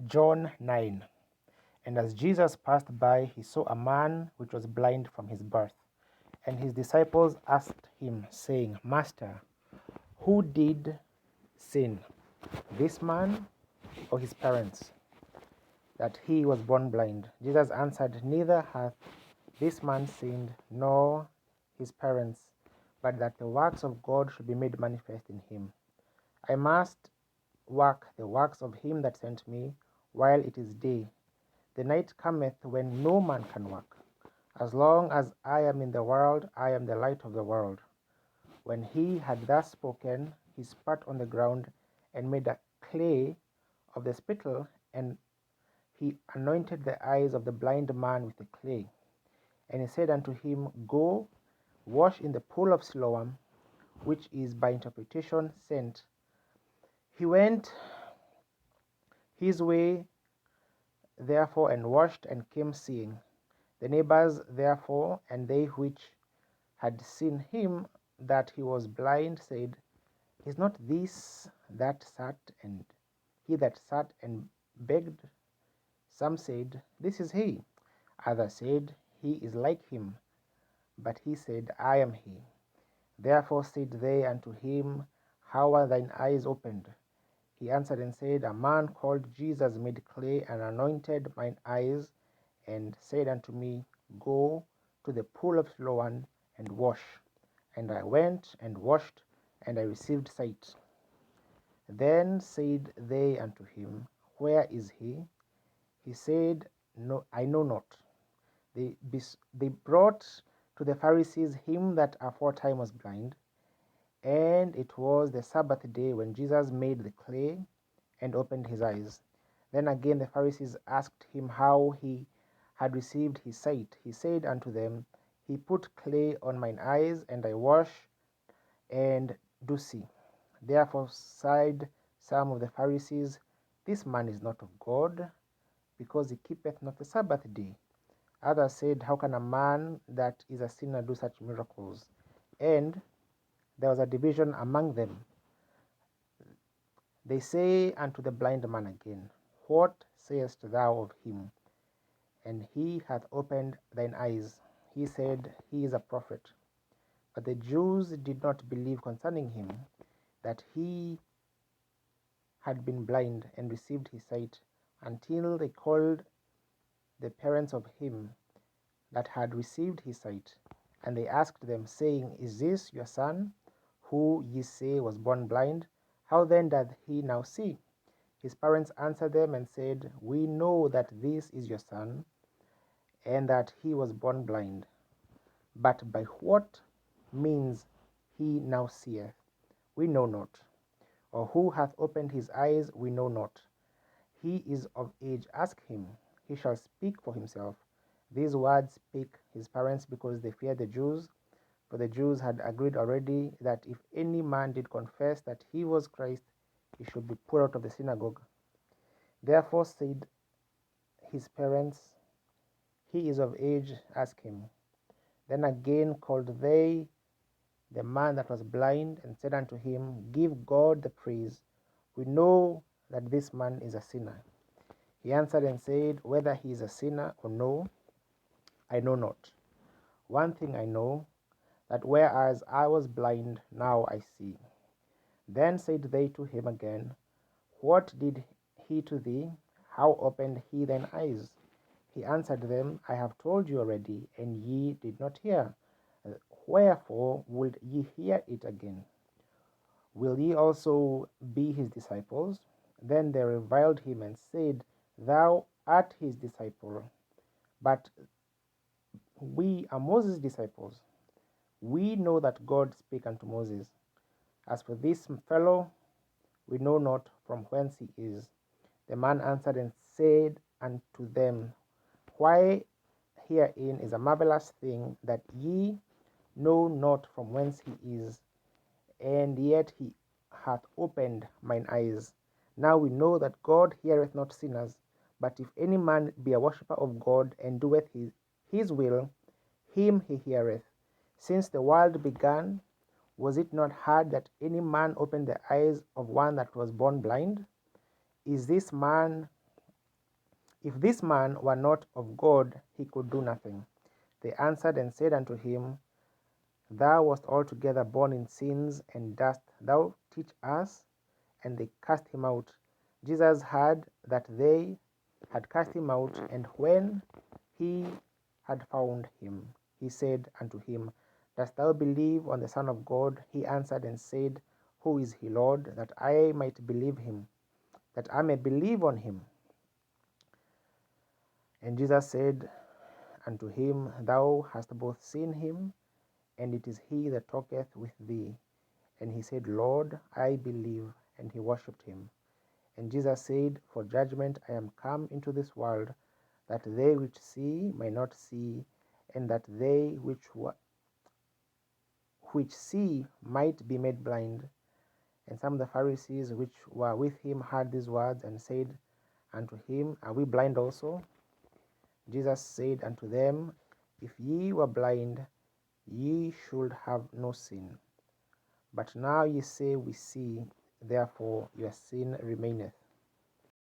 John 9. And as Jesus passed by, he saw a man which was blind from his birth. And his disciples asked him, saying, Master, who did sin, this man or his parents, that he was born blind? Jesus answered, Neither hath this man sinned, nor his parents, but that the works of God should be made manifest in him. I must work the works of him that sent me while it is day. The night cometh when no man can work. As long as I am in the world, I am the light of the world. When he had thus spoken, he spat on the ground and made a clay of the spittle, and he anointed the eyes of the blind man with the clay. And he said unto him, Go, wash in the pool of Siloam, which is by interpretation sent. He went his way therefore and washed, and came seeing. The neighbors therefore, and they which had seen him that he was blind, said, Is not this that sat and he that sat and begged? Some said, This is he. Others said, He is like him. But he said, I am he. Therefore said they unto him, How are thine eyes opened? He answered and said, A man called Jesus made clay and anointed mine eyes, and said unto me, Go to the pool of Siloam and wash. And I went and washed, and I received sight. Then said they unto him, Where is he? He said, No, I know not. They brought to the Pharisees him that aforetime was blind. And it was the Sabbath day when Jesus made the clay and opened his eyes. Then again the Pharisees asked him how he had received his sight. He said unto them, He put clay on mine eyes, and I wash, and do see. Therefore said some of the Pharisees, This man is not of God, because he keepeth not the Sabbath day. Others said, How can a man that is a sinner do such miracles? And there was a division among them. They say unto the blind man again, What sayest thou of him? And he hath opened thine eyes. He said, He is a prophet. But the Jews did not believe concerning him, that he had been blind and received his sight, until they called the parents of him that had received his sight. And they asked them, saying, Is this your son, who ye say was born blind? How then doth he now see? His parents answered them and said, We know that this is your son, and that he was born blind. But by what means he now seeth, we know not. Or who hath opened his eyes, we know not. He is of age, ask him. He shall speak for himself. These words spake his parents because they feared the Jews, for the Jews had agreed already that if any man did confess that he was Christ, he should be put out of the synagogue. Therefore said his parents, He is of age, ask him. Then again called they the man that was blind, and said unto him, Give God the praise. We know that this man is a sinner. He answered and said, Whether he is a sinner or no, I know not. One thing I know, that whereas I was blind, now I see. Then said they to him again, What did he to thee? How opened he thine eyes? He answered them, I have told you already, and ye did not hear. Wherefore would ye hear it again? Will ye also be his disciples? Then they reviled him and said, Thou art his disciple, but we are Moses' disciples. We know that God spake unto Moses. As for this fellow, we know not from whence he is. The man answered and said unto them, Why herein is a marvelous thing, that ye know not from whence he is, and yet he hath opened mine eyes. Now we know that God heareth not sinners, but if any man be a worshipper of God, and doeth his will, him he heareth. Since the world began, was it not heard that any man opened the eyes of one that was born blind? Is this man If this man were not of God, he could do nothing. They answered and said unto him, Thou wast altogether born in sins, and dost thou teach us? And they cast him out. Jesus heard that they had cast him out, and when he had found him, he said unto him, Dost thou believe on the Son of God? He answered and said, Who is he, Lord, that I might believe him, that I may believe on him? And Jesus said unto him, Thou hast both seen him, and it is he that talketh with thee. And he said, Lord, I believe. And he worshipped him. And Jesus said, For judgment I am come into this world, that they which see may not see, and that they which see might be made blind. And some of the Pharisees which were with him heard these words, and said unto him, Are we blind also? Jesus said unto them, If ye were blind, ye should have no sin. But now ye say, We see, therefore your sin remaineth.